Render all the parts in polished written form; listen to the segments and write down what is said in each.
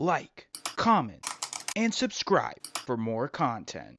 like, comment, and subscribe for more content.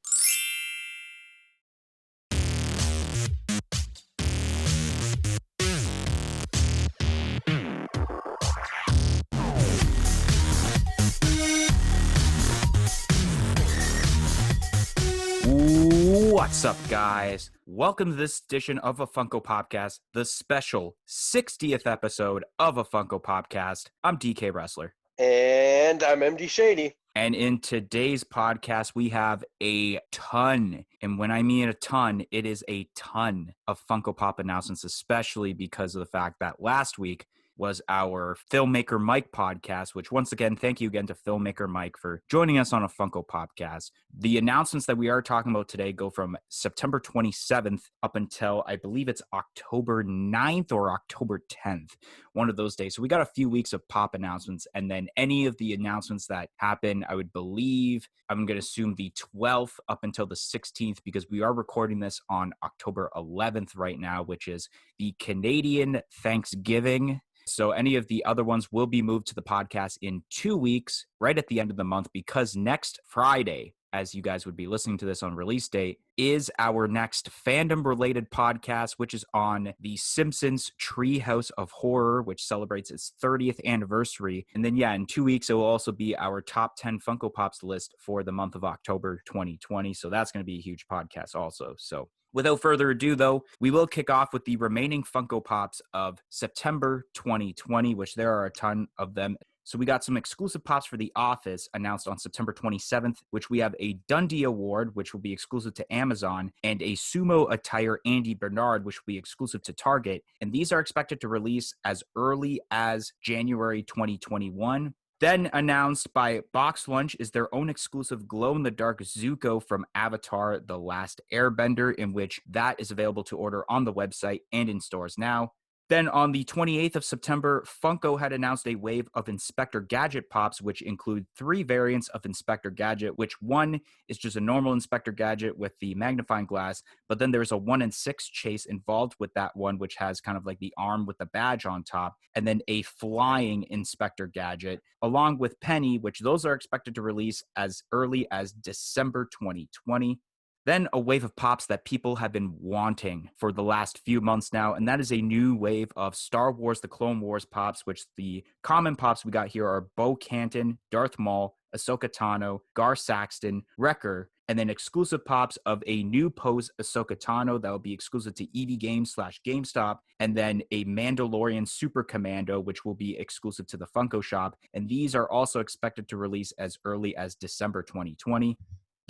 What's up, guys? Welcome to this edition of a Funko Podcast, the special 60th episode of a Funko Podcast. I'm DK Wrestler. And I'm MD Shady. And in today's podcast, we have a ton, and when I mean a ton, it is a ton of Funko Pop announcements, especially because of the fact that last week was our Filmmaker Mike podcast, which once again, thank you again to Filmmaker Mike for joining us on a Funko podcast. The announcements that we are talking about today go from September 27th up until, I believe it's October 9th or October 10th, one of those days. So we got a few weeks of pop announcements, and then any of the announcements that happen, I would believe, I'm going to assume the 12th up until the 16th, because we are recording this on October 11th right now, which is the Canadian Thanksgiving. So any of the other ones will be moved to the podcast in 2 weeks, right at the end of the month, because next Friday, as you guys would be listening to this on release date, is our next fandom-related podcast, which is on The Simpsons Treehouse of Horror, which celebrates its 30th anniversary. And then, in 2 weeks, it will also be our top 10 Funko Pops list for the month of October 2020. So that's going to be a huge podcast also. So without further ado, though, we will kick off with the remaining Funko Pops of September 2020, which there are a ton of them. So we got some exclusive pops for The Office announced on September 27th, which we have a Dundee Award, which will be exclusive to Amazon, and a Sumo Attire Andy Bernard, which will be exclusive to Target. And these are expected to release as early as January 2021. Then announced by Box Lunch is their own exclusive glow-in-the-dark Zuko from Avatar: The Last Airbender, in which that is available to order on the website and in stores now. Then on the 28th of September, Funko had announced a wave of Inspector Gadget pops, which include 3 variants of Inspector Gadget, which one is just a normal Inspector Gadget with the magnifying glass, but then there's a 1 in 6 chase involved with that one, which has kind of like the arm with the badge on top, and then a flying Inspector Gadget, along with Penny, which those are expected to release as early as December 2020. Then a wave of pops that people have been wanting for the last few months now, and that is a new wave of Star Wars The Clone Wars pops, which the common pops we got here are Bo Canton, Darth Maul, Ahsoka Tano, Gar Saxton, Wrecker, and then exclusive pops of a new pose Ahsoka Tano that will be exclusive to EB Games / GameStop, and then a Mandalorian Super Commando, which will be exclusive to the Funko Shop, and these are also expected to release as early as December 2020.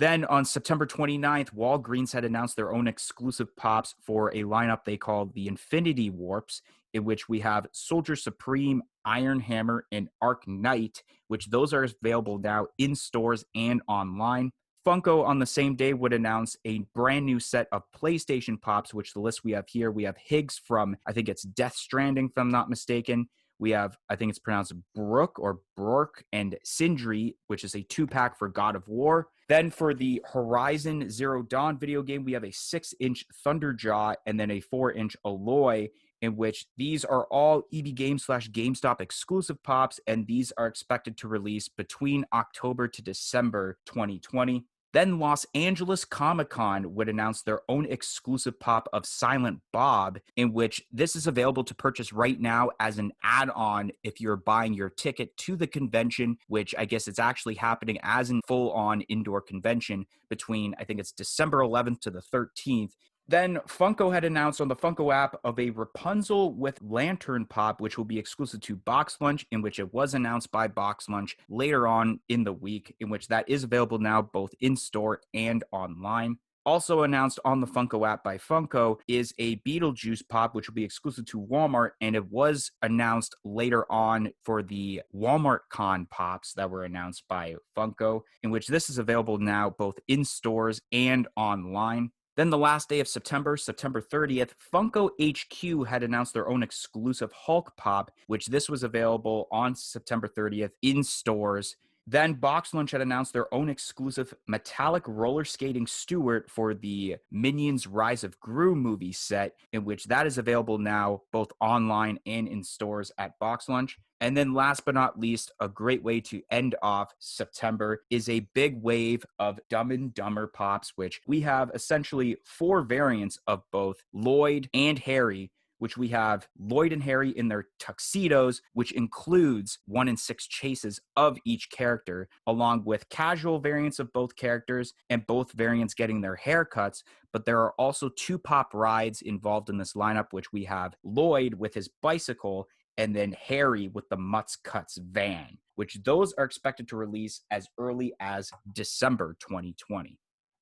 Then on September 29th, Walgreens had announced their own exclusive pops for a lineup they called the Infinity Warps, in which we have Soldier Supreme, Iron Hammer, and Arc Knight, which those are available now in stores and online. Funko on the same day would announce a brand new set of PlayStation Pops, which the list we have here, we have Higgs from, I think it's Death Stranding, if I'm not mistaken. We have, I think it's pronounced Brook or Brork, and Sindri, which is a 2-pack for God of War. Then for the Horizon Zero Dawn video game, we have a 6-inch Thunderjaw and then a 4-inch Aloy, in which these are all EB Games / GameStop exclusive pops, and these are expected to release between October to December 2020. Then Los Angeles Comic-Con would announce their own exclusive pop of Silent Bob, in which this is available to purchase right now as an add-on if you're buying your ticket to the convention, which I guess it's actually happening as a full-on indoor convention between, I think it's December 11th to the 13th. Then Funko had announced on the Funko app of a Rapunzel with Lantern Pop, which will be exclusive to Box Lunch, in which it was announced by Box Lunch later on in the week, in which that is available now both in store and online. Also announced on the Funko app by Funko is a Beetlejuice Pop, which will be exclusive to Walmart, and it was announced later on for the Walmart Con Pops that were announced by Funko, in which this is available now both in stores and online. Then the last day of September, September 30th, Funko HQ had announced their own exclusive Hulk Pop, which this was available on September 30th in stores. Then Box Lunch had announced their own exclusive metallic roller skating Stewart for the Minions Rise of Gru movie set, in which that is available now both online and in stores at Box Lunch. And then last but not least, a great way to end off September is a big wave of Dumb and Dumber Pops, which we have essentially 4 variants of both Lloyd and Harry, which we have Lloyd and Harry in their tuxedos, which includes 1 in 6 chases of each character, along with casual variants of both characters and both variants getting their haircuts. But there are also 2 pop rides involved in this lineup, which we have Lloyd with his bicycle and then Harry with the Mutts Cuts van, which those are expected to release as early as December 2020.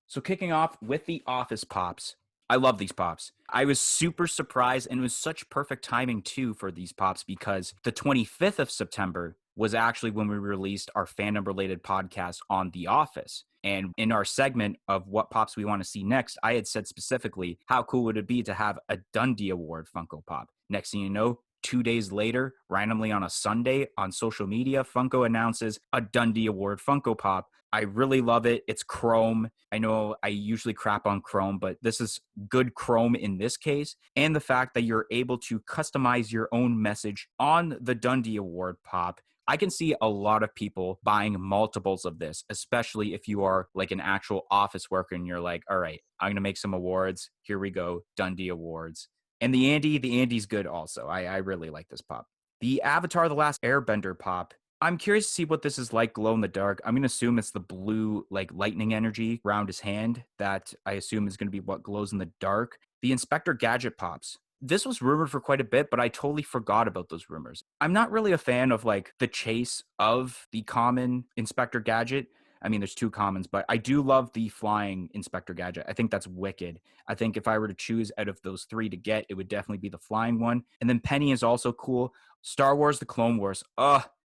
So kicking off with the Office Pops, I love these pops. I was super surprised, and it was such perfect timing too for these pops because the 25th of September was actually when we released our fandom related podcast on The Office. And in our segment of what pops we want to see next, I had said specifically, how cool would it be to have a Dundee Award Funko Pop? Next thing you know, 2 days later, randomly on a Sunday on social media, Funko announces a Dundee Award Funko Pop. I really love it. It's chrome. I know I usually crap on chrome, but this is good chrome in this case. And the fact that you're able to customize your own message on the Dundee Award Pop. I can see a lot of people buying multiples of this, especially if you are like an actual office worker and you're like, all right, I'm going to make some awards. Here we go, Dundee Awards. And the Andy's good also. I really like this pop. The Avatar The Last Airbender pop, I'm curious to see what this is like glow in the dark. I'm going to assume it's the blue, like lightning energy around his hand that I assume is going to be what glows in the dark. The Inspector Gadget pops. This was rumored for quite a bit, but I totally forgot about those rumors. I'm not really a fan of like the chase of the common Inspector Gadget. I mean, there's 2 commons, but I do love the flying Inspector Gadget. I think that's wicked. I think if I were to choose out of those 3 to get, it would definitely be the flying one. And then Penny is also cool. Star Wars, The Clone Wars.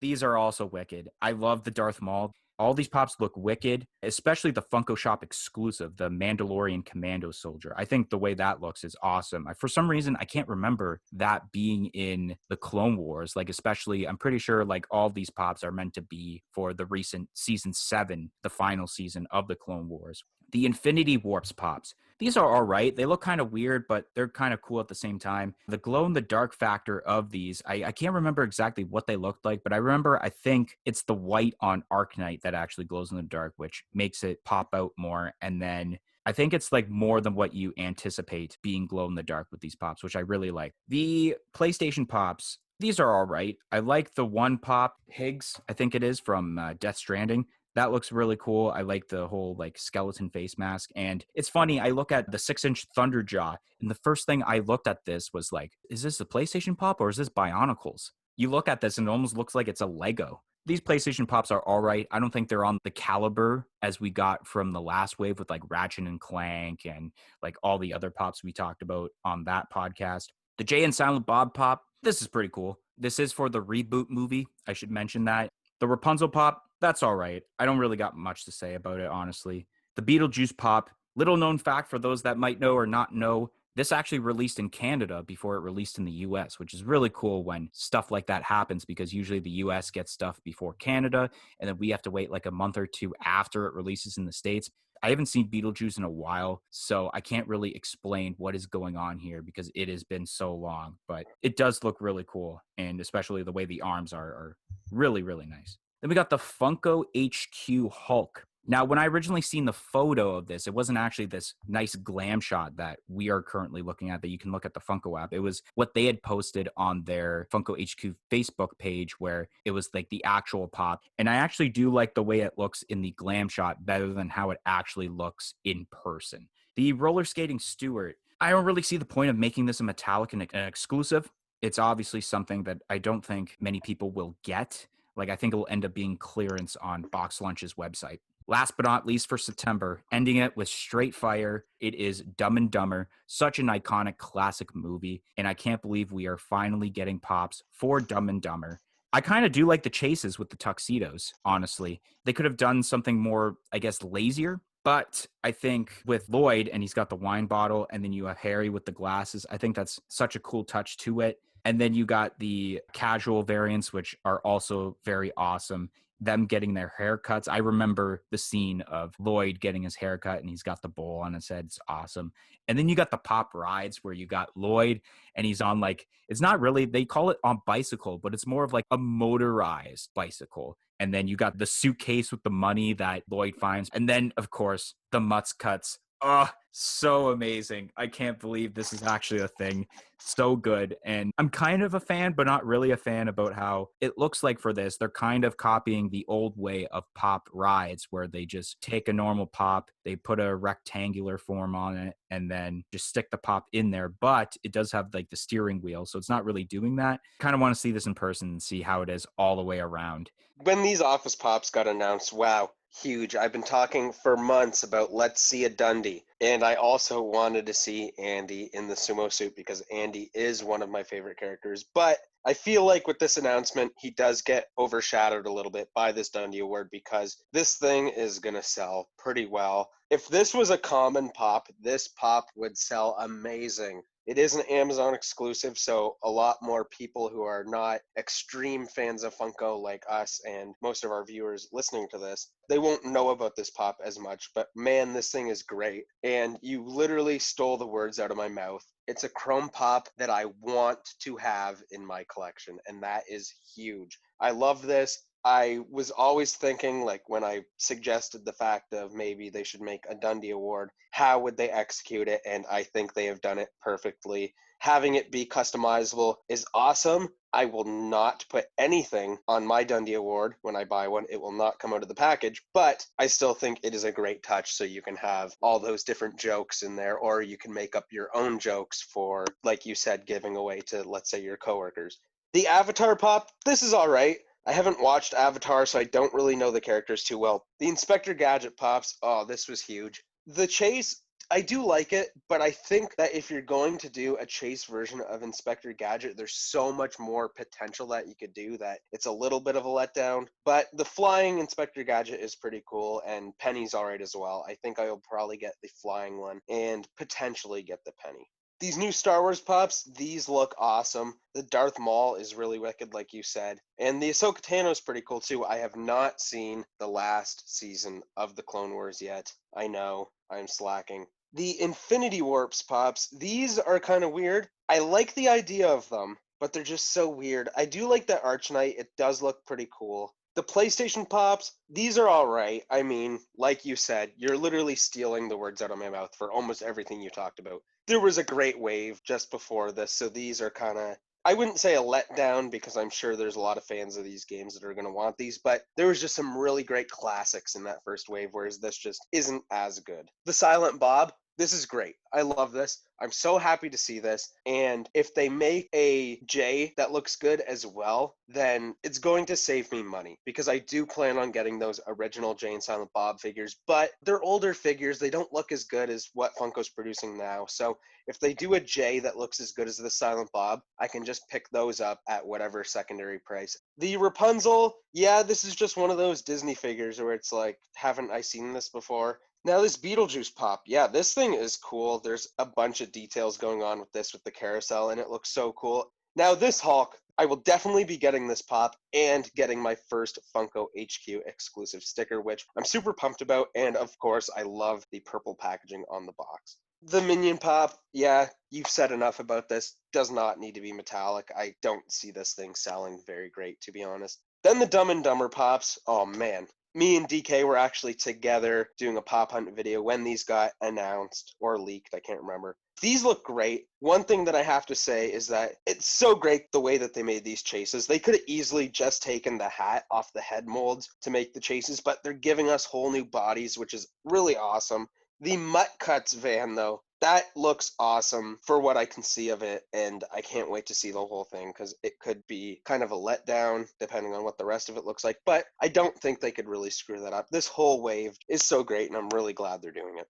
These are also wicked. I love the Darth Maul. All these pops look wicked, especially the Funko Shop exclusive, the Mandalorian Commando Soldier. I think the way that looks is awesome. For some reason, I can't remember that being in the Clone Wars. Like, especially, I'm pretty sure like all these pops are meant to be for the recent season 7, the final season of the Clone Wars. The Infinity Warps pops. These are all right. They look kind of weird, but they're kind of cool at the same time. The glow in the dark factor of these, I can't remember exactly what they looked like, but I remember I think it's the white on Arknight that actually glows in the dark, which makes it pop out more. And then I think it's like more than what you anticipate being glow in the dark with these pops, which I really like. The PlayStation pops, these are all right. I like the one pop, Higgs, I think it is, from Death Stranding. That looks really cool. I like the whole like skeleton face mask. And it's funny, I look at the 6-inch Thunderjaw, and the first thing I looked at this was like, is this a PlayStation Pop or is this Bionicles? You look at this and it almost looks like it's a Lego. These PlayStation Pops are all right. I don't think they're on the caliber as we got from the last wave with like Ratchet and Clank and like all the other pops we talked about on that podcast. The Jay and Silent Bob pop, this is pretty cool. This is for the reboot movie. I should mention that. The Rapunzel pop, that's all right. I don't really got much to say about it, honestly. The Beetlejuice pop, little known fact for those that might know or not know, this actually released in Canada before it released in the US, which is really cool when stuff like that happens because usually the US gets stuff before Canada and then we have to wait like a month or 2 after it releases in the States. I haven't seen Beetlejuice in a while, so I can't really explain what is going on here because it has been so long, but it does look really cool, and especially the way the arms are really, really nice. Then we got the Funko HQ Hulk. Now, when I originally seen the photo of this, it wasn't actually this nice glam shot that we are currently looking at that you can look at the Funko app. It was what they had posted on their Funko HQ Facebook page where it was like the actual pop. And I actually do like the way it looks in the glam shot better than how it actually looks in person. The roller skating Stewart, I don't really see the point of making this a metallic and an exclusive. It's obviously something that I don't think many people will get. Like, I think it will end up being clearance on Box Lunch's website. Last but not least for September, ending it with straight fire, it is Dumb and Dumber, such an iconic classic movie, and I can't believe we are finally getting pops for Dumb and Dumber. I kind of do like the chases with the tuxedos, honestly. They could have done something more, I guess, lazier, but I think with Lloyd, and he's got the wine bottle, and then you have Harry with the glasses, I think that's such a cool touch to it. And then you got the casual variants, which are also very awesome. them getting their haircuts. I remember the scene of Lloyd getting his haircut and he's got the bowl on his head. It's awesome. And then you got the pop rides where you got Lloyd and he's on like, it's not really, they call it on bicycle, but it's more of like a motorized bicycle. And then you got the suitcase with the money that Lloyd finds. And then, of course, the Mutts cuts. Oh, so amazing. I can't believe this is actually a thing. So good. And I'm kind of a fan, but not really a fan about how it looks like for this. They're kind of copying the old way of pop rides where they just take a normal pop, they put a rectangular form on it, and then just stick the pop in there. But it does have like the steering wheel. So it's not really doing that. Kind of want to see this in person and see how it is all the way around. When these Office Pops got announced, wow, huge. I've been talking for months about let's see a Dundee. And I also wanted to see Andy in the sumo suit because Andy is one of my favorite characters. But I feel like with this announcement, he does get overshadowed a little bit by this Dundee Award because this thing is going to sell pretty well. If this was a common pop, this pop would sell amazing. It is an Amazon exclusive, so a lot more people who are not extreme fans of Funko like us and most of our viewers listening to this, they won't know about this pop as much. But man, this thing is great. And you literally stole the words out of my mouth. It's a chrome pop that I want to have in my collection, and that is huge. I love this. I was always thinking, like when I suggested the fact of maybe they should make a Dundee Award, how would they execute it? And I think they have done it perfectly. Having it be customizable is awesome. I will not put anything on my Dundee Award when I buy one. It will not come out of the package, but I still think it is a great touch so you can have all those different jokes in there, or you can make up your own jokes for, like you said, giving away to, let's say, your coworkers. The Avatar pop, this is all right. I haven't watched Avatar, so I don't really know the characters too well. The Inspector Gadget pops, oh, this was huge. The chase, I do like it, but I think that if you're going to do a chase version of Inspector Gadget, there's so much more potential that you could do that it's a little bit of a letdown. But the flying Inspector Gadget is pretty cool, and Penny's alright as well. I think I'll probably get the flying one and potentially get the Penny. These new Star Wars pops, these look awesome. The Darth Maul is really wicked, like you said. And the Ahsoka Tano is pretty cool, too. I have not seen the last season of the Clone Wars yet. I know, I'm slacking. The Infinity Warps pops, these are kind of weird. I like the idea of them, but they're just so weird. I do like the Arch Knight. It does look pretty cool. The PlayStation pops, these are all right. I mean, like you said, you're literally stealing the words out of my mouth for almost everything you talked about. There was a great wave just before this, so these are kind of, I wouldn't say a letdown because I'm sure there's a lot of fans of these games that are going to want these, but there was just some really great classics in that first wave, whereas this just isn't as good. The Silent Bob, this is great. I love this. I'm so happy to see this. And if they make a J that looks good as well, then it's going to save me money because I do plan on getting those original Jay and Silent Bob figures, but they're older figures. They don't look as good as what Funko's producing now. So if they do a J that looks as good as the Silent Bob, I can just pick those up at whatever secondary price. The Rapunzel, yeah, this is just one of those Disney figures where it's like, haven't I seen this before? Now this Beetlejuice pop, yeah, this thing is cool. There's a bunch of details going on with this with the carousel, and it looks so cool. Now this Hulk, I will definitely be getting this pop and getting my first Funko HQ exclusive sticker, which I'm super pumped about, and of course, I love the purple packaging on the box. The Minion pop, yeah, you've said enough about this. Does not need to be metallic. I don't see this thing selling very great, to be honest. Then the Dumb and Dumber pops, oh man. Me and DK were actually together doing a pop hunt video when these got announced or leaked. I can't remember. These look great. One thing that I have to say is that it's so great the way that they made these chases. They could have easily just taken the hat off the head molds to make the chases, but they're giving us whole new bodies, which is really awesome. The Mutt Cuts van, though, that looks awesome for what I can see of it, and I can't wait to see the whole thing because it could be kind of a letdown depending on what the rest of it looks like, but I don't think they could really screw that up. This whole wave is so great, and I'm really glad they're doing it.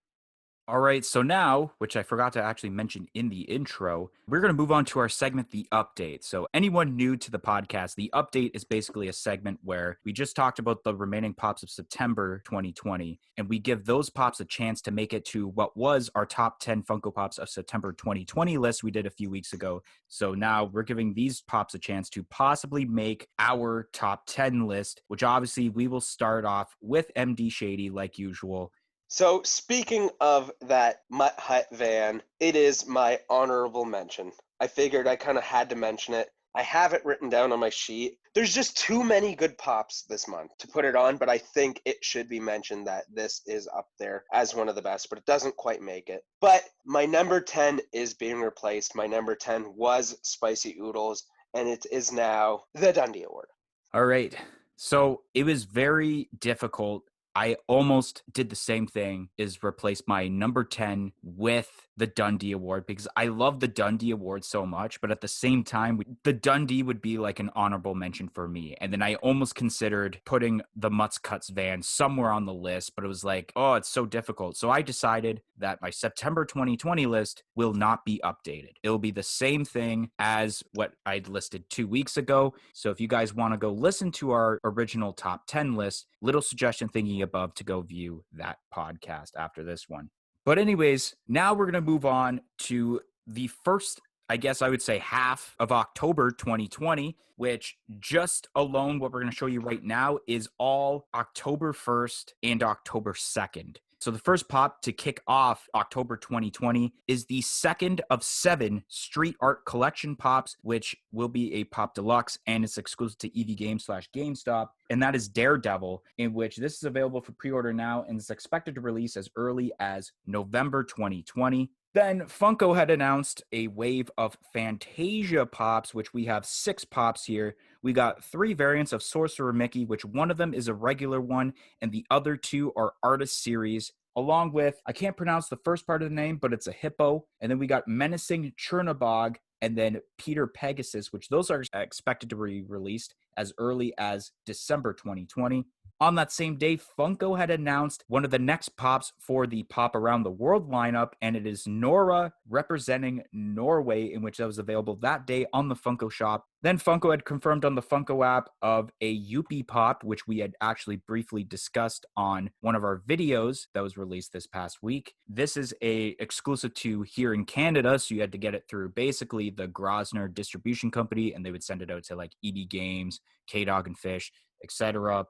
All right, so now, which I forgot to actually mention in the intro, we're going to move on to our segment, The Update. So anyone new to the podcast, The Update is basically a segment where we just talked about the remaining pops of September 2020, and we give those pops a chance to make it to what was our top 10 Funko Pops of September 2020 list we did a few weeks ago. So now we're giving these pops a chance to possibly make our top 10 list, which obviously we will start off with MD Shady like usual. So, speaking of that Mutt Hut van, it is my honorable mention. I figured I kind of had to mention it. I have it written down on my sheet. There's just too many good pops this month to put it on, but I think it should be mentioned that this is up there as one of the best, but it doesn't quite make it. But my number 10 is being replaced. My number 10 was Spicy Oodles, and it is now the Dundee Award. All right. So it was very difficult. I almost did the same thing, is replace my number 10 with the Dundee Award, because I love the Dundee Award so much, but at the same time, the Dundee would be like an honorable mention for me. And then I almost considered putting the Mutts Cuts van somewhere on the list, but it was like, oh, it's so difficult. So I decided that my September 2020 list will not be updated. It'll be the same thing as what I'd listed 2 weeks ago. So if you guys want to go listen to our original top 10 list, little suggestion thinking above to go view that podcast after this one. But anyways, now we're going to move on to the first, I guess I would say, half of October 2020, which just alone what we're going to show you right now is all October 1st and October 2nd. So the first pop to kick off October 2020 is the second of 7 Street Art Collection pops, which will be a pop deluxe, and it's exclusive to EV Games /GameStop. And that is Daredevil, in which this is available for pre-order now and is expected to release as early as November 2020. Then Funko had announced a wave of Fantasia pops, which we have 6 pops here. We got 3 variants of Sorcerer Mickey, which one of them is a regular one, and the other 2 are Artist Series, along with, I can't pronounce the first part of the name, but it's a hippo. And then we got Menacing Chernobog, and then Peter Pegasus, which those are expected to be released as early as December 2020. On that same day, Funko had announced one of the next pops for the Pop Around the World lineup, and it is Nora representing Norway, in which that was available that day on the Funko shop. Then Funko had confirmed on the Funko app of a Yuppie Pop, which we had actually briefly discussed on one of our videos that was released this past week. This is a exclusive to here in Canada, so you had to get it through basically the Grosvenor distribution company, and they would send it out to like EB Games, K-Dog and Fish, etc.,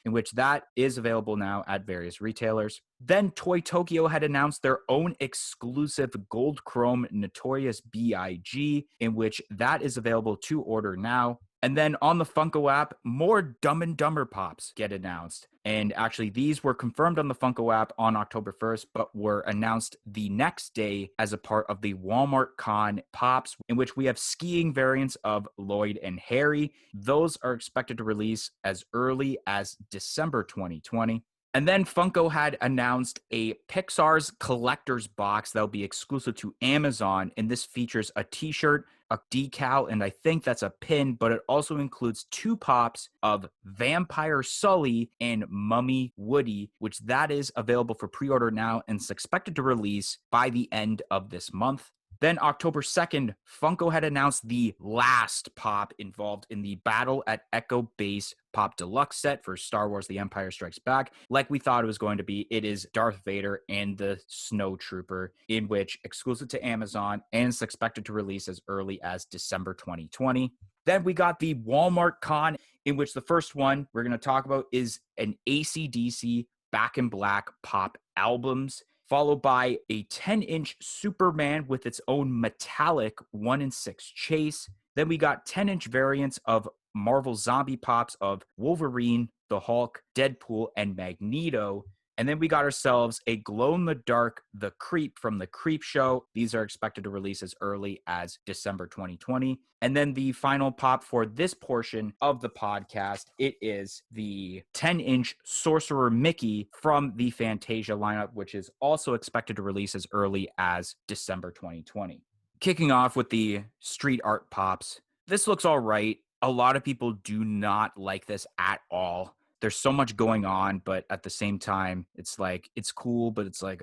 in which that is available now at various retailers. Then Toy Tokyo had announced their own exclusive Gold Chrome Notorious B.I.G., in which that is available to order now. And then on the Funko app, more Dumb and Dumber pops get announced. And actually, these were confirmed on the Funko app on October 1st, but were announced the next day as a part of the Walmart Con pops, in which we have skiing variants of Lloyd and Harry. Those are expected to release as early as December 2020. And then Funko had announced a Pixar's collector's box that will be exclusive to Amazon. And this features a t-shirt, a decal, and I think that's a pin, but it also includes 2 pops of Vampire Sully and Mummy Woody, which that is available for pre-order now and is expected to release by the end of this month. Then October 2nd, Funko had announced the last pop involved in the Battle at Echo Base Pop Deluxe set for Star Wars The Empire Strikes Back. Like we thought it was going to be, it is Darth Vader and the Snow Trooper, in which exclusive to Amazon and is expected to release as early as December 2020. Then we got the Walmart Con, in which the first one we're going to talk about is an AC/DC Back in Black pop albums, followed by a 10-inch Superman with its own metallic 1-in-6 chase. Then we got 10-inch variants of Marvel Zombie pops of Wolverine, the Hulk, Deadpool, and Magneto. And then we got ourselves a glow-in-the-dark The Creep from The Creep Show. These are expected to release as early as December 2020. And then the final pop for this portion of the podcast, it is the 10-inch Sorcerer Mickey from the Fantasia lineup, which is also expected to release as early as December 2020. Kicking off with the street art pops, this looks all right. A lot of people do not like this at all. There's so much going on, but at the same time, it's like, it's cool, but it's like,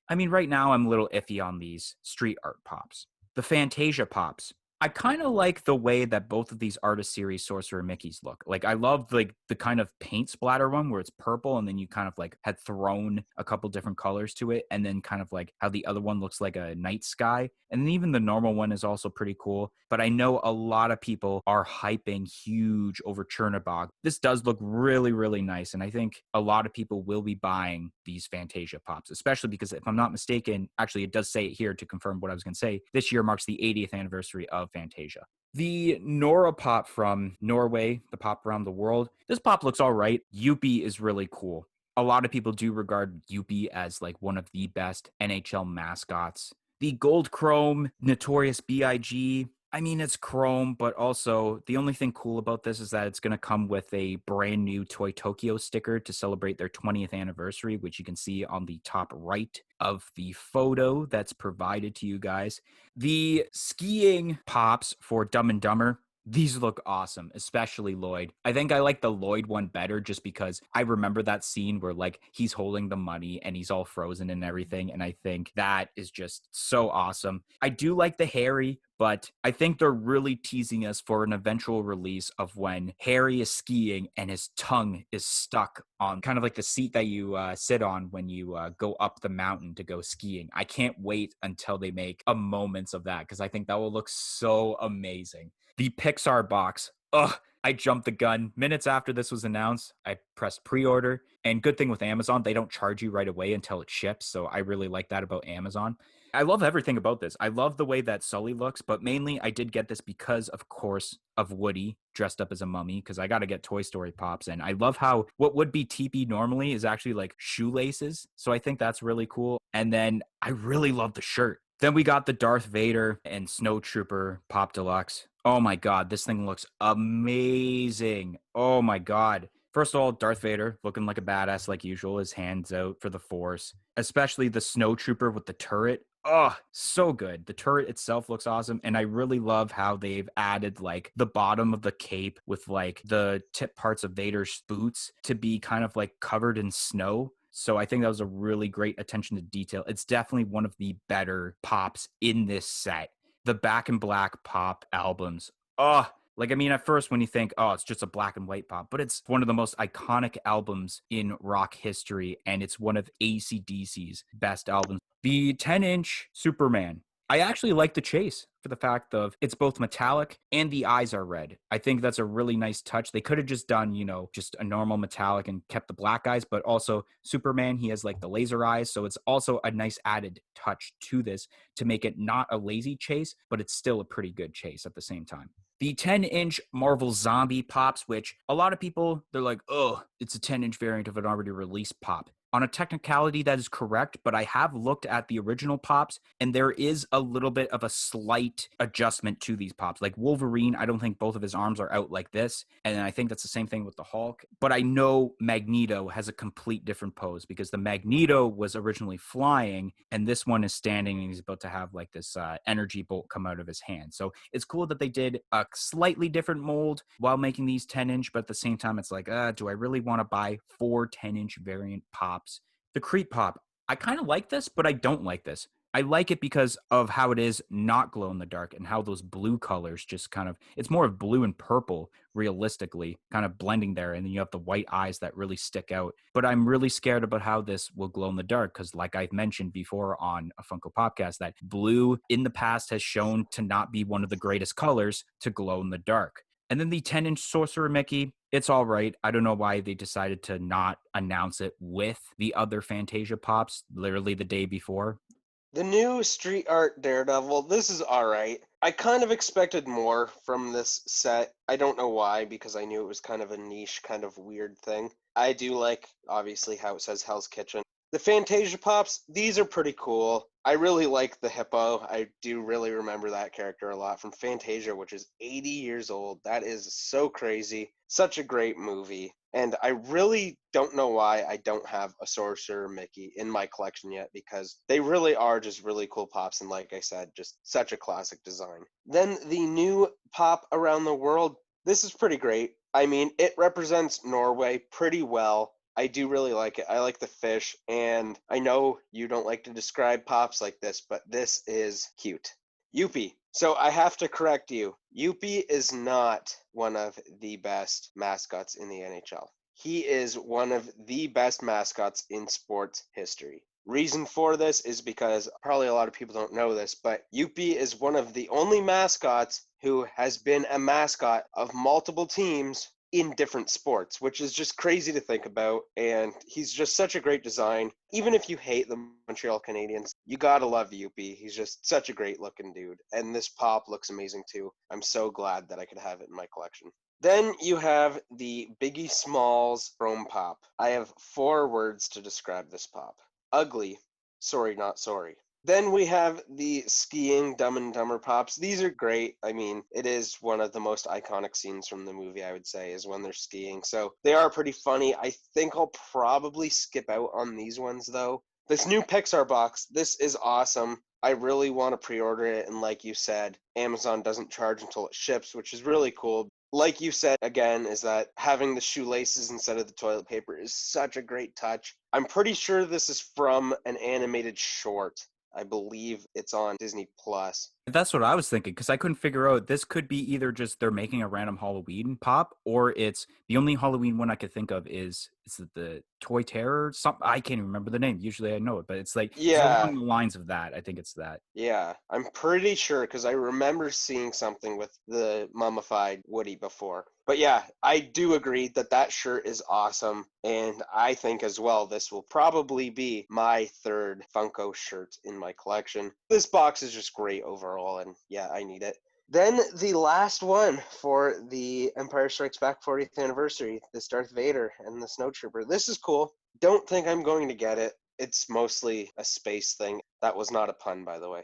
I mean, right now I'm a little iffy on these street art pops. The Fantasia pops. I kind of like the way that both of these artist series Sorcerer Mickeys look. Like I love like the kind of paint splatter one where it's purple and then you kind of like had thrown a couple different colors to it, and then kind of like how the other one looks like a night sky. And then even the normal one is also pretty cool. But I know a lot of people are hyping huge over Chernobog. This does look really, really nice. And I think a lot of people will be buying these Fantasia pops, especially because if I'm not mistaken, actually it does say it here to confirm what I was going to say. This year marks the 80th anniversary of Fantasia. The Nora pop from Norway, the pop around the world. This pop looks all right. Yuppie is really cool. A lot of people do regard Yuppie as like one of the best NHL mascots. The Gold Chrome Notorious B.I.G. I mean, it's chrome, but also the only thing cool about this is that it's going to come with a brand new Toy Tokyo sticker to celebrate their 20th anniversary, which you can see on the top right of the photo that's provided to you guys. The skiing pops for Dumb and Dumber. These look awesome, especially Lloyd. I think I like the Lloyd one better just because I remember that scene where like he's holding the money and he's all frozen and everything. And I think that is just so awesome. I do like the Harry, but I think they're really teasing us for an eventual release of when Harry is skiing and his tongue is stuck on kind of like the seat that you sit on when you go up the mountain to go skiing. I can't wait until they make a moments of that because I think that will look so amazing. The Pixar box. Ugh, I jumped the gun. Minutes after this was announced, I pressed pre-order. And good thing with Amazon, they don't charge you right away until it ships. So I really like that about Amazon. I love everything about this. I love the way that Sully looks, but mainly I did get this because, of course, of Woody dressed up as a mummy, because I got to get Toy Story pops. And I love how what would be teepee normally is actually like shoelaces. So I think that's really cool. And then I really love the shirt. Then we got the Darth Vader and Snowtrooper Pop Deluxe. Oh my God, this thing looks amazing. Oh my God. First of all, Darth Vader looking like a badass like usual, his hands out for the Force, especially the Snowtrooper with the turret. Oh, so good. The turret itself looks awesome. And I really love how they've added like the bottom of the cape with like the tip parts of Vader's boots to be kind of like covered in snow. So I think that was a really great attention to detail. It's definitely one of the better pops in this set. The Back in Black pop albums. Oh, like, I mean, at first when you think, oh, it's just a black and white pop, but it's one of the most iconic albums in rock history, and it's one of AC/DC's best albums. The 10-inch Superman. I actually like the chase for the fact of it's both metallic and the eyes are red. I think that's a really nice touch. They could have just done, just a normal metallic and kept the black eyes, but also Superman, he has like the laser eyes. So it's also a nice added touch to this to make it not a lazy chase, but it's still a pretty good chase at the same time. The 10-inch Marvel Zombie pops, which a lot of people, they're like, oh, it's a 10-inch variant of an already released pop. On a technicality, that is correct, but I have looked at the original pops, and there is a little bit of a slight adjustment to these pops. Like Wolverine, I don't think both of his arms are out like this, and I think that's the same thing with the Hulk. But I know Magneto has a complete different pose because the Magneto was originally flying, and this one is standing, and he's about to have like this energy bolt come out of his hand. So it's cool that they did a slightly different mold while making these 10-inch, but at the same time, it's like, do I really want to buy 4 10-inch variant pops? The Creep Pop. I kind of like this, but I don't like this. I like it because of how it is not glow in the dark and how those blue colors just kind of, it's more of blue and purple realistically kind of blending there. And then you have the white eyes that really stick out. But I'm really scared about how this will glow in the dark because like I've mentioned before on a Funko Popcast, that blue in the past has shown to not be one of the greatest colors to glow in the dark. And then the 10-inch Sorcerer Mickey, it's all right. I don't know why they decided to not announce it with the other Fantasia pops literally the day before. The new street art Daredevil, this is alright. I kind of expected more from this set. I don't know why, because I knew it was kind of a niche, kind of weird thing. I do like, obviously, how it says Hell's Kitchen. The Fantasia Pops, these are pretty cool. I really like the hippo. I do really remember that character a lot from Fantasia, which is 80 years old. That is so crazy. Such a great movie. And I really don't know why I don't have a Sorcerer Mickey in my collection yet, because they really are just really cool pops. And like I said, just such a classic design. Then the new pop around the world. This is pretty great. I mean, it represents Norway pretty well. I do really like it. I like the fish, and I know you don't like to describe pops like this, but this is cute. Yuppie. So I have to correct you. Yuppie is not one of the best mascots in the NHL. He is one of the best mascots in sports history. Reason for this is because probably a lot of people don't know this, but Yuppie is one of the only mascots who has been a mascot of multiple teams in different sports, which is just crazy to think about. And he's just such a great design. Even if you hate the Montreal Canadiens, you gotta love Yuppie. He's just such a great looking dude. And this pop looks amazing too. I'm so glad that I could have it in my collection. Then you have the Biggie Smalls Chrome Pop. I have 4 words to describe this pop. Ugly, sorry not sorry. Then we have the skiing Dumb and Dumber pops. These are great. I mean, it is one of the most iconic scenes from the movie, I would say, is when they're skiing. So they are pretty funny. I think I'll probably skip out on these ones, though. This new Pixar box, this is awesome. I really want to pre-order it, and like you said, Amazon doesn't charge until it ships, which is really cool. Like you said again, is that having the shoelaces instead of the toilet paper is such a great touch. I'm pretty sure this is from an animated short. I believe it's on Disney Plus. That's what I was thinking, because I couldn't figure out, this could be either just they're making a random Halloween pop, or it's the only Halloween one I could think of is it the Toy Terror? Something, I can't even remember the name. Usually I know it, but it's like it's Yeah, along the lines of that. I think it's that. yeah. I'm pretty sure because I remember seeing something with the mummified Woody before. But yeah, I do agree that that shirt is awesome. And I think as well, this will probably be my 3rd Funko shirt in my collection. This box is just great overall, and yeah, I need it. Then the last one for the Empire Strikes Back 40th anniversary, this Darth Vader and the Snowtrooper. This is cool. Don't think I'm going to get it. It's mostly a space thing. That was not a pun, by the way.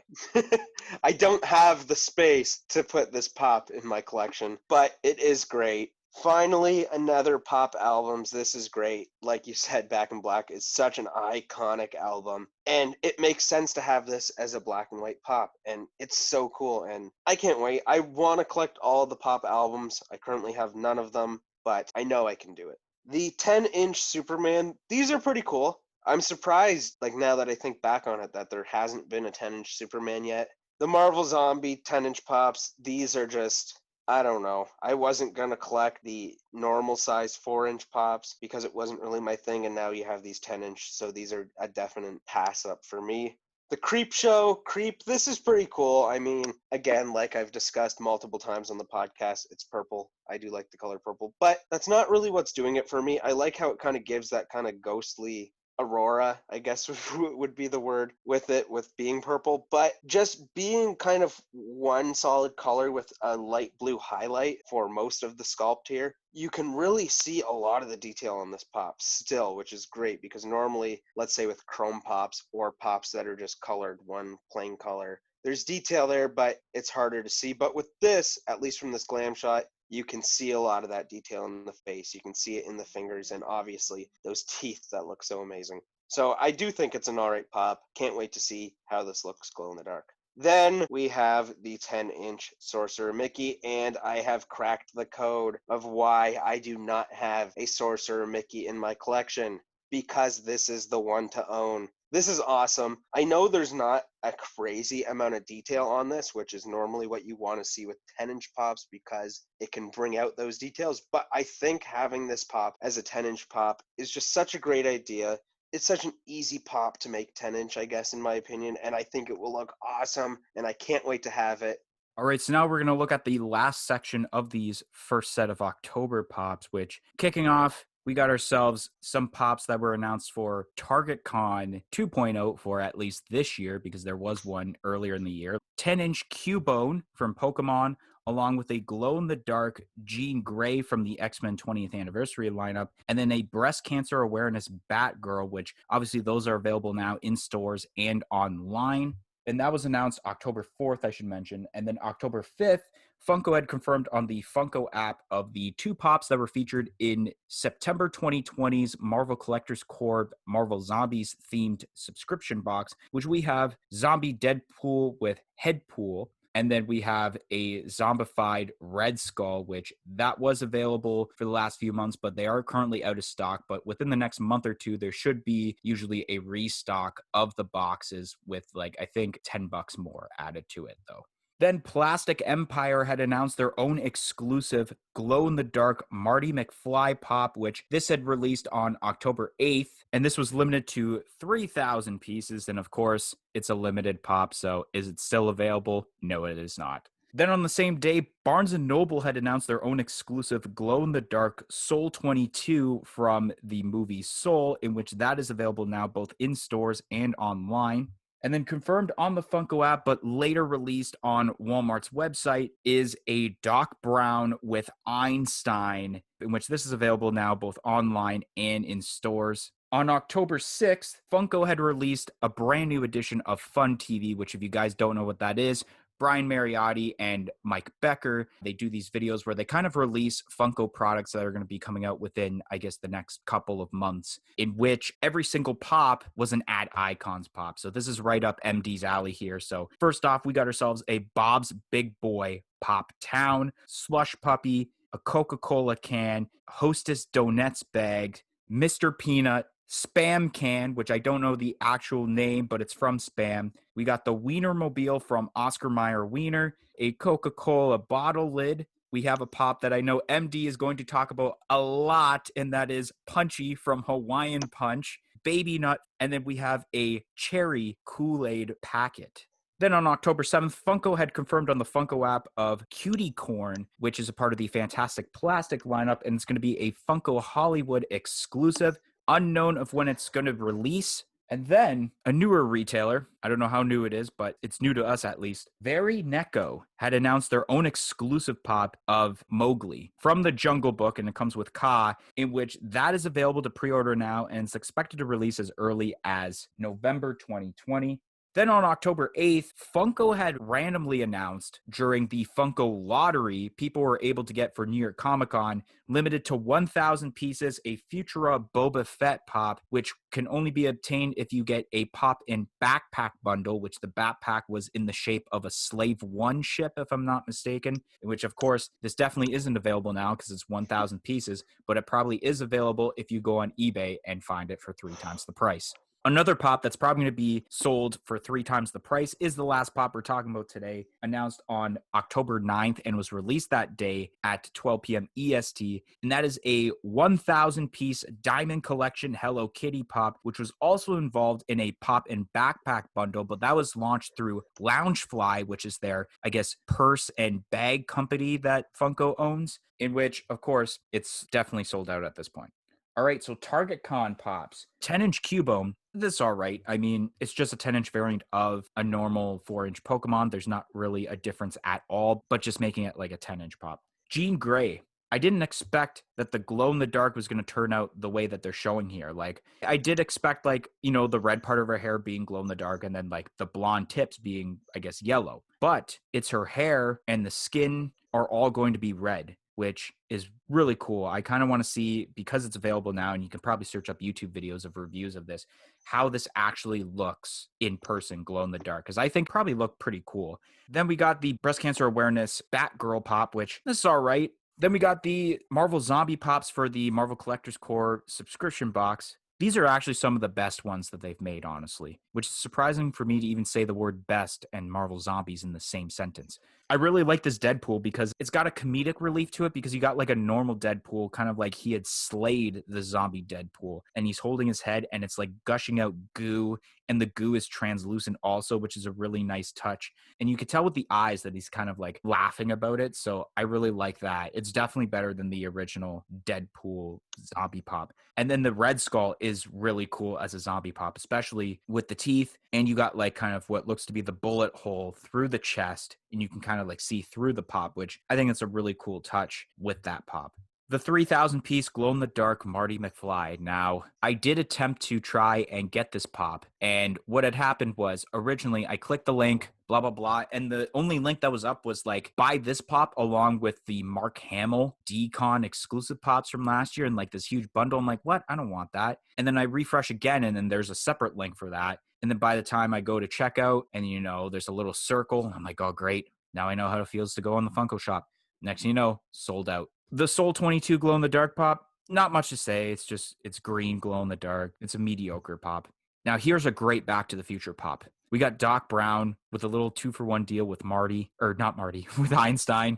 I don't have the space to put this pop in my collection, but it is great. Finally, another pop albums. This is great. Like you said, Back in Black is such an iconic album, and it makes sense to have this as a black and white pop, and it's so cool, and I can't wait. I want to collect all the pop albums. I currently have none of them, but I know I can do it. The 10-inch Superman, these are pretty cool. I'm surprised, like now that I think back on it, that there hasn't been a 10-inch Superman yet. The Marvel Zombie 10-inch pops, these are just, I don't know. I wasn't going to collect the normal size 4-inch pops because it wasn't really my thing, and now you have these 10-inch, so these are a definite pass up for me. The Creep Show, this is pretty cool. I mean, again, like I've discussed multiple times on the podcast, it's purple. I do like the color purple, but that's not really what's doing it for me. I like how it kind of gives that kind of ghostly aurora, I guess would be the word with it, with being purple, but just being kind of one solid color with a light blue highlight for most of the sculpt here, you can really see a lot of the detail on this pop still, which is great because normally, let's say with chrome pops or pops that are just colored one plain color, there's detail there, but it's harder to see. But with this, at least from this glam shot, you can see a lot of that detail in the face. You can see it in the fingers and obviously those teeth that look so amazing. So I do think it's an alright pop. Can't wait to see how this looks glow in the dark. Then we have the 10-inch Sorcerer Mickey, and I have cracked the code of why I do not have a Sorcerer Mickey in my collection, because this is the one to own. This is awesome. I know there's not a crazy amount of detail on this, which is normally what you want to see with 10-inch pops because it can bring out those details, but I think having this pop as a 10-inch pop is just such a great idea. It's such an easy pop to make 10-inch, I guess, in my opinion, and I think it will look awesome, and I can't wait to have it. All right, so now we're going to look at the last section of these first set of October pops, which kicking off, we got ourselves some pops that were announced for Target Con 2.0 for at least this year, because there was one earlier in the year. 10-inch Cubone from Pokemon, along with a glow-in-the-dark Jean Grey from the X-Men 20th anniversary lineup, and then a breast cancer awareness Batgirl, which obviously those are available now in stores and online. And that was announced October 4th, I should mention. And then October 5th, Funko had confirmed on the Funko app of the 2 pops that were featured in September 2020's Marvel Collectors Corp Marvel Zombies themed subscription box, which we have Zombie Deadpool with Headpool, And then we have a zombified Red Skull, which that was available for the last few months, but they are currently out of stock. But within the next month or two, there should be usually a restock of the boxes with like, I think $10 more added to it though. Then Plastic Empire had announced their own exclusive glow-in-the-dark Marty McFly pop, which this had released on October 8th, and this was limited to 3,000 pieces, and of course, it's a limited pop, so is it still available? No, it is not. Then on the same day, Barnes & Noble had announced their own exclusive glow-in-the-dark Soul 22 from the movie Soul, in which that is available now both in stores and online. And then confirmed on the Funko app, but later released on Walmart's website, is a Doc Brown with Einstein, in which this is available now both online and in stores. On October 6th, Funko had released a brand new edition of Fun TV, which if you guys don't know what that is, Brian Mariotti and Mike Becker, they do these videos where they kind of release Funko products that are going to be coming out within, I guess, the next couple of months, in which every single pop was an Ad Icons pop. So this is right up MD's alley here. So first off, we got ourselves a Bob's Big Boy Pop Town, Slush Puppy, a Coca-Cola can, Hostess Donuts bag, Mr. Peanut, Spam can, which I don't know the actual name, but it's from Spam. We got the Wienermobile from Oscar Mayer Wiener, a Coca-Cola bottle lid. We have a pop that I know MD is going to talk about a lot, and that is Punchy from Hawaiian Punch, Baby Nut, and then we have a cherry Kool-Aid packet. Then on October 7th, Funko had confirmed on the Funko app of Cutie Corn, which is a part of the Fantastic Plastic lineup, and it's going to be a Funko Hollywood exclusive, unknown of when it's going to release. And then a newer retailer, I don't know how new it is, but it's new to us at least, Very Neko had announced their own exclusive pop of Mowgli from the Jungle Book, and it comes with Ka, in which that is available to pre-order now, and it's expected to release as early as November 2020. Then on October 8th, Funko had randomly announced during the Funko lottery, people were able to get for New York Comic Con, limited to 1,000 pieces, a Futura Boba Fett pop, which can only be obtained if you get a pop in backpack bundle, which the backpack was in the shape of a Slave One ship, if I'm not mistaken, which of course, this definitely isn't available now because it's 1,000 pieces, but it probably is available if you go on eBay and find it for 3 times the price. Another pop that's probably going to be sold for 3 times the price is the last pop we're talking about today, announced on October 9th and was released that day at 12 p.m. EST. And that is a 1,000-piece Diamond Collection Hello Kitty pop, which was also involved in a pop and backpack bundle, but that was launched through Loungefly, which is their, I guess, purse and bag company that Funko owns, in which, of course, it's definitely sold out at this point. All right, so Target Con pops. 10-inch Cubone. This is all right. I mean, it's just a 10-inch variant of a normal 4-inch Pokemon. There's not really a difference at all, but just making it like a 10-inch pop. Jean Grey. I didn't expect that the glow-in-the-dark was going to turn out the way that they're showing here. Like, I did expect, like, you know, the red part of her hair being glow-in-the-dark and then, like, the blonde tips being, I guess, yellow. But it's her hair and the skin are all going to be red, which is really cool. I kind of want to see, because it's available now, and you can probably search up YouTube videos of reviews of this, how this actually looks in person, glow in the dark, because I think probably look pretty cool. Then we got the breast cancer awareness Batgirl pop, which this is all right. Then we got the Marvel Zombie pops for the Marvel Collector's Core subscription box. These are actually some of the best ones that they've made, honestly, which is surprising for me to even say the word best and Marvel Zombies in the same sentence. I really like this Deadpool because it's got a comedic relief to it, because you got like a normal Deadpool, kind of like he had slayed the zombie Deadpool, and he's holding his head and it's like gushing out goo, and the goo is translucent also, which is a really nice touch. And you could tell with the eyes that he's kind of like laughing about it. So I really like that. It's definitely better than the original Deadpool zombie pop. And then the Red Skull is really cool as a zombie pop, especially with the teeth. And you got like kind of what looks to be the bullet hole through the chest, and you can kind of like see through the pop, which I think it's a really cool touch with that pop. The 3,000-piece glow-in-the-dark Marty McFly. Now, I did attempt to try and get this pop, and what had happened was, originally, I clicked the link, blah, blah, blah, and the only link that was up was, like, buy this pop along with the Mark Hamill D-Con exclusive pops from last year, and, like, this huge bundle. I'm like, what? I don't want that. And then I refresh again, and then there's a separate link for that. And then by the time I go to checkout, and, you know, there's a little circle, I'm like, oh, great. Now I know how it feels to go in the Funko shop. Next thing you know, sold out. The Soul 22 glow in the dark pop, not much to say. It's green glow in the dark. It's a mediocre pop. Now here's a great Back to the Future pop. We got Doc Brown with a little 2-for-1 deal with Marty, or not Marty, with Einstein.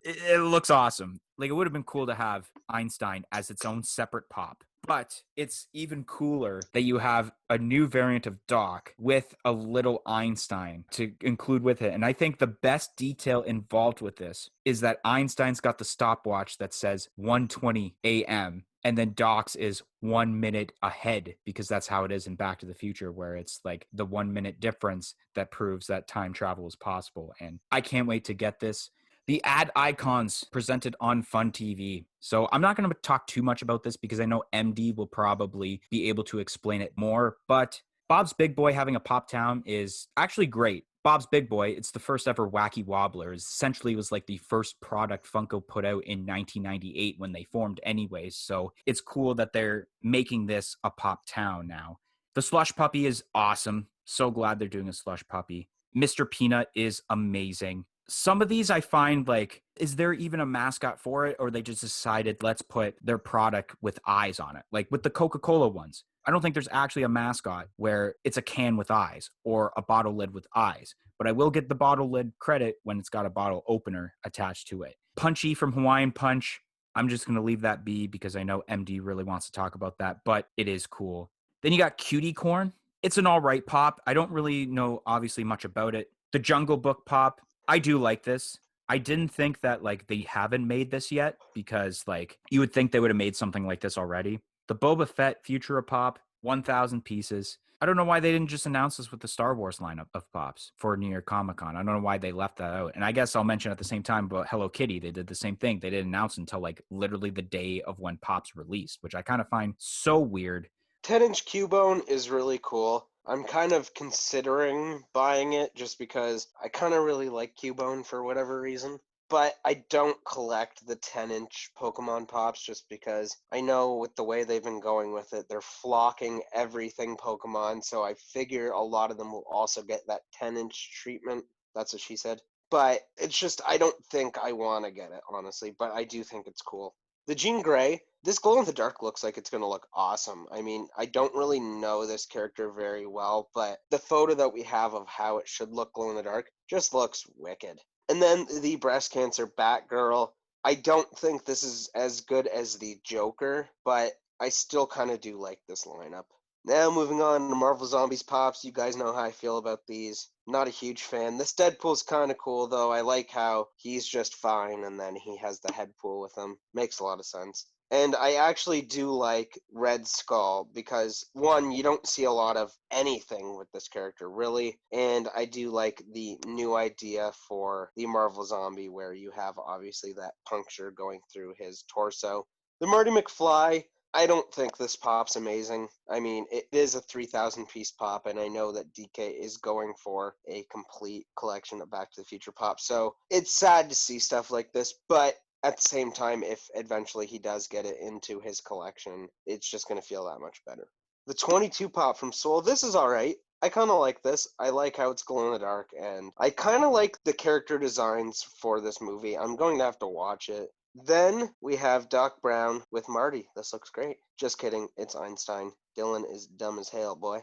It looks awesome. Like, it would have been cool to have Einstein as its own separate pop. But it's even cooler that you have a new variant of Doc with a little Einstein to include with it. And I think the best detail involved with this is that Einstein's got the stopwatch that says 1:20 a.m. and then Doc's is 1 minute ahead, because that's how it is in Back to the Future, where it's like the 1 minute difference that proves that time travel is possible. And I can't wait to get this. The ad icons presented on Fun TV. So I'm not going to talk too much about this because I know MD will probably be able to explain it more, but Bob's Big Boy having a Pop Town is actually great. Bob's Big Boy, it's the first ever Wacky Wobbler. Essentially, it was like the first product Funko put out in 1998 when they formed anyways. So it's cool that they're making this a Pop Town now. The Slush Puppy is awesome. So glad they're doing a Slush Puppy. Mr. Peanut is amazing. Some of these I find like, is there even a mascot for it? Or they just decided, let's put their product with eyes on it. Like with the Coca-Cola ones. I don't think there's actually a mascot where it's a can with eyes or a bottle lid with eyes. But I will get the bottle lid credit when it's got a bottle opener attached to it. Punchy from Hawaiian Punch. I'm just going to leave that be because I know MD really wants to talk about that. But it is cool. Then you got Cutie Corn. It's an all right pop. I don't really know obviously much about it. The Jungle Book pop. I do like this. I didn't think that like they haven't made this yet, because like you would think they would have made something like this already. The Boba Fett Future of Pop, 1,000 pieces. I don't know why they didn't just announce this with the Star Wars lineup of pops for New York Comic Con. I don't know why they left that out. And I guess I'll mention at the same time about Hello Kitty. They did the same thing. They didn't announce until like literally the day of when pops released, which I kind of find so weird. 10-inch Cubone is really cool. I'm kind of considering buying it just because I kind of really like Cubone for whatever reason. But I don't collect the 10-inch Pokemon Pops just because I know with the way they've been going with it, they're flocking everything Pokemon. So I figure a lot of them will also get that 10-inch treatment. That's what she said. But it's just, I don't think I want to get it, honestly. But I do think it's cool. The Jean Grey, this glow in the dark looks like it's going to look awesome. I mean, I don't really know this character very well, but the photo that we have of how it should look glow in the dark just looks wicked. And then the breast cancer Batgirl, I don't think this is as good as the Joker, but I still kind of do like this lineup. Now moving on to Marvel Zombies Pops, you guys know how I feel about these. Not a huge fan. This Deadpool's kind of cool though. I like how he's just fine and then he has the head pool with him. Makes a lot of sense. And I actually do like Red Skull because, one, you don't see a lot of anything with this character, really. And I do like the new idea for the Marvel Zombie where you have, obviously, that puncture going through his torso. The Marty McFly, I don't think this pop's amazing. I mean, it is a 3,000-piece pop, and I know that DK is going for a complete collection of Back to the Future pops. So it's sad to see stuff like this, but at the same time, if eventually he does get it into his collection, it's just going to feel that much better. The 22 pop from Soul, this is all right. I kind of like this. I like how it's glow in the dark, and I kind of like the character designs for this movie. I'm going to have to watch it. Then we have Doc Brown with Marty. This looks great. Just kidding. It's Einstein. Dylan is dumb as hell, boy.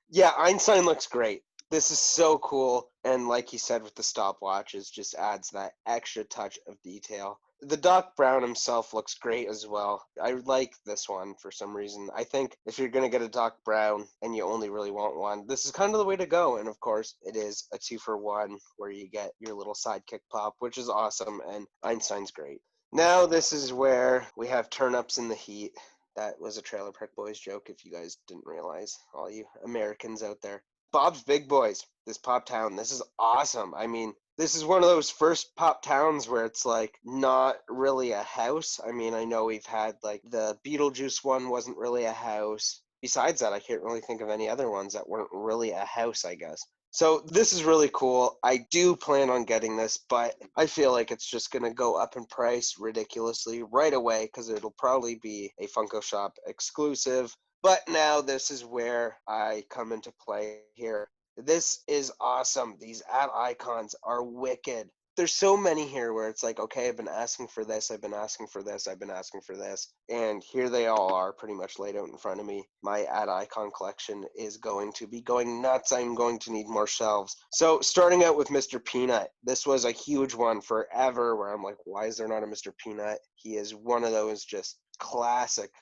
Yeah, Einstein looks great. This is so cool, and like he said with the stopwatches, just adds that extra touch of detail. The Doc Brown himself looks great as well. I like this one for some reason. I think if you're going to get a Doc Brown and you only really want one, this is kind of the way to go. And of course, it is a 2-for-1 where you get your little sidekick pop, which is awesome, and Einstein's great. Now this is where we have turnips in the heat. That was a Trailer Park Boys joke if you guys didn't realize, all you Americans out there. Bob's Big Boys, this Pop Town, this is awesome. I mean, this is one of those first Pop Towns where it's like not really a house. I mean, I know we've had like the Beetlejuice one wasn't really a house. Besides that, I can't really think of any other ones that weren't really a house, I guess. So this is really cool. I do plan on getting this, but I feel like it's just going to go up in price ridiculously right away because it'll probably be a Funko Shop exclusive. But now this is where I come into play here. This is awesome. These ad icons are wicked. There's so many here where it's like, okay, I've been asking for this, I've been asking for this, I've been asking for this, and here they all are pretty much laid out in front of me. My ad icon collection is going to be going nuts. I'm going to need more shelves. So starting out with Mr. Peanut, this was a huge one forever where I'm like, why is there not a Mr. Peanut? He is one of those just classic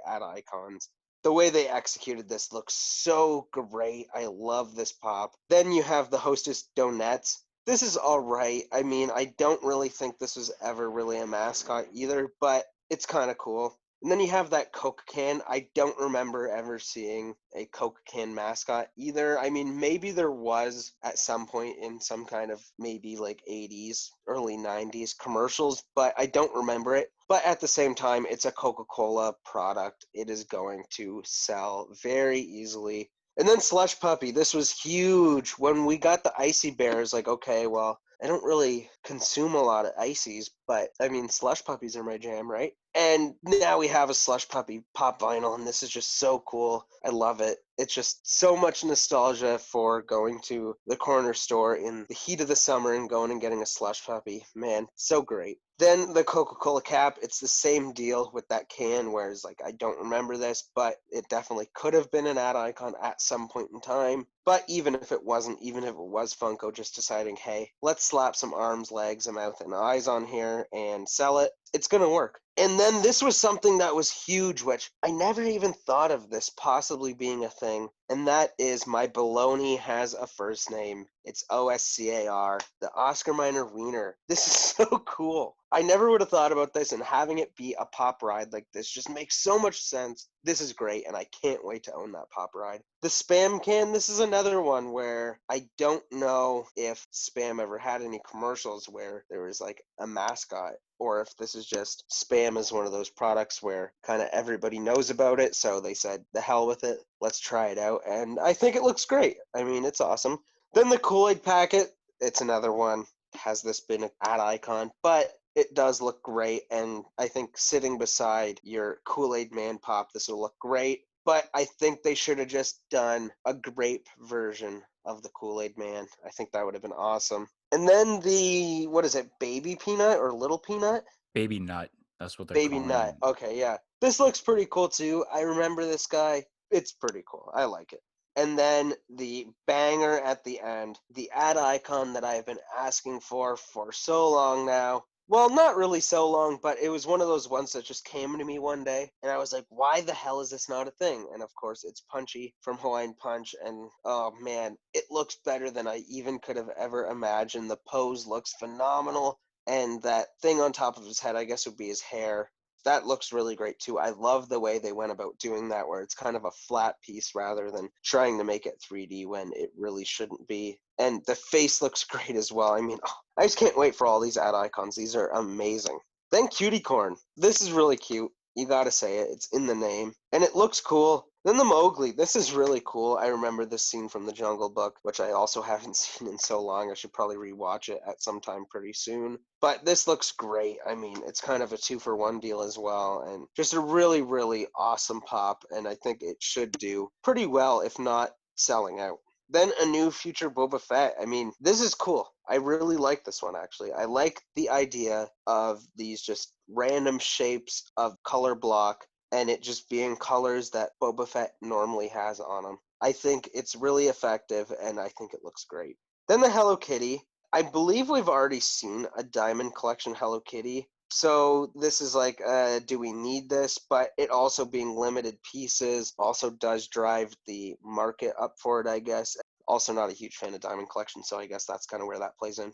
ad icons. The way they executed this looks so great. I love this pop. Then you have the Hostess Donuts. This is all right. I mean, I don't really think this was ever really a mascot either, but it's kind of cool. And then you have that Coke can. I don't remember ever seeing a Coke can mascot either. I mean, maybe there was at some point in some kind of maybe like 80s, early 90s commercials, but I don't remember it. But at the same time, it's a Coca-Cola product. It is going to sell very easily. And then Slush Puppy, this was huge. When we got the Icy Bears, like, okay, well, I don't really consume a lot of ices, but I mean, Slush Puppies are my jam, right? And now we have a Slush Puppy pop vinyl, and this is just so cool. I love it. It's just so much nostalgia for going to the corner store in the heat of the summer and going and getting a Slush Puppy. Man, so great. Then the Coca-Cola cap, it's the same deal with that can, whereas like I don't remember this, but it definitely could have been an ad icon at some point in time. But even if it wasn't, even if it was Funko just deciding, hey, let's slap some arms, legs, a mouth, and eyes on here and sell it, it's going to work. And then this was something that was huge, which I never even thought of this possibly being a thing, and that is My Baloney Has a First Name. It's OSCAR, the Oscar Mayer Wiener. This is so cool. I never would have thought about this, and having it be a pop ride like this just makes so much sense. This is great, and I can't wait to own that pop ride. The Spam can, this is another one where I don't know if Spam ever had any commercials where there was like a mascot, or if this is just Spam is one of those products where kind of everybody knows about it, so they said, the hell with it, let's try it out, and I think it looks great. I mean, it's awesome. Then the Kool-Aid packet, it's another one. Has this been an ad icon? But it does look great, and I think sitting beside your Kool-Aid Man pop, this will look great. But I think they should have just done a grape version of the Kool-Aid Man. I think that would have been awesome. And then the, what is it, Baby Peanut or Little Peanut? Baby Nut. That's what they're Baby calling Nut. him. Okay, yeah. This looks pretty cool too. I remember this guy. It's pretty cool. I like it. And then the banger at the end, the ad icon that I've been asking for so long now. Well, not really so long, but it was one of those ones that just came to me one day, and I was like, why the hell is this not a thing? And of course, it's Punchy from Hawaiian Punch, and oh man, it looks better than I even could have ever imagined. The pose looks phenomenal, and that thing on top of his head, I guess would be his hair. That looks really great too. I love the way they went about doing that, where it's kind of a flat piece rather than trying to make it 3D when it really shouldn't be. And the face looks great as well. I mean, I just can't wait for all these ad icons. These are amazing. Then Cutie Corn. This is really cute. You gotta say it. It's in the name. And it looks cool. Then the Mowgli. This is really cool. I remember this scene from the Jungle Book, which I also haven't seen in so long. I should probably rewatch it at some time pretty soon. But this looks great. I mean, it's kind of a 2-for-1 deal as well. And just a really, really awesome pop. And I think it should do pretty well, if not selling out. Then a new future Boba Fett. I mean, this is cool. I really like this one, actually. I like the idea of these just random shapes of color block and it just being colors that Boba Fett normally has on him. I think it's really effective, and I think it looks great. Then the Hello Kitty. I believe we've already seen a Diamond Collection Hello Kitty. So this is like, do we need this? But it also being limited pieces also does drive the market up for it, I guess. Also not a huge fan of Diamond Collection, so I guess that's kind of where that plays in.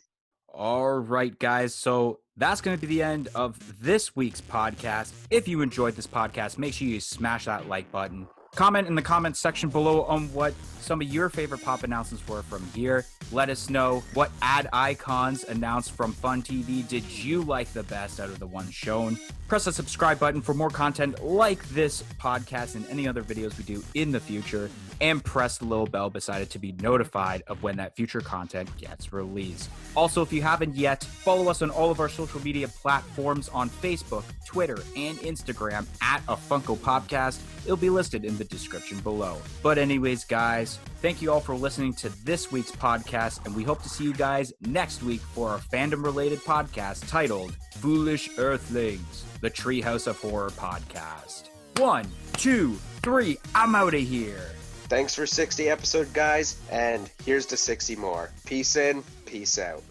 All right, guys. So that's going to be the end of this week's podcast. If you enjoyed this podcast, make sure you smash that like button. Comment in the comments section below on what some of your favorite pop announcements were from here. Let us know what ad icons announced from Fun TV did you like the best out of the ones shown. Press the subscribe button for more content like this podcast and any other videos we do in the future. And press the little bell beside it to be notified of when that future content gets released. Also, if you haven't yet, follow us on all of our social media platforms on Facebook, Twitter, and Instagram at A Funko Popcast. It'll be listed in the description below. But anyways, guys, thank you all for listening to this week's podcast, and we hope to see you guys next week for our fandom-related podcast titled Foolish Earthlings, the Treehouse of Horror podcast. 1, 2, 3, I'm out of here. Thanks for 60 episodes, guys, and here's to 60 more. Peace in, peace out.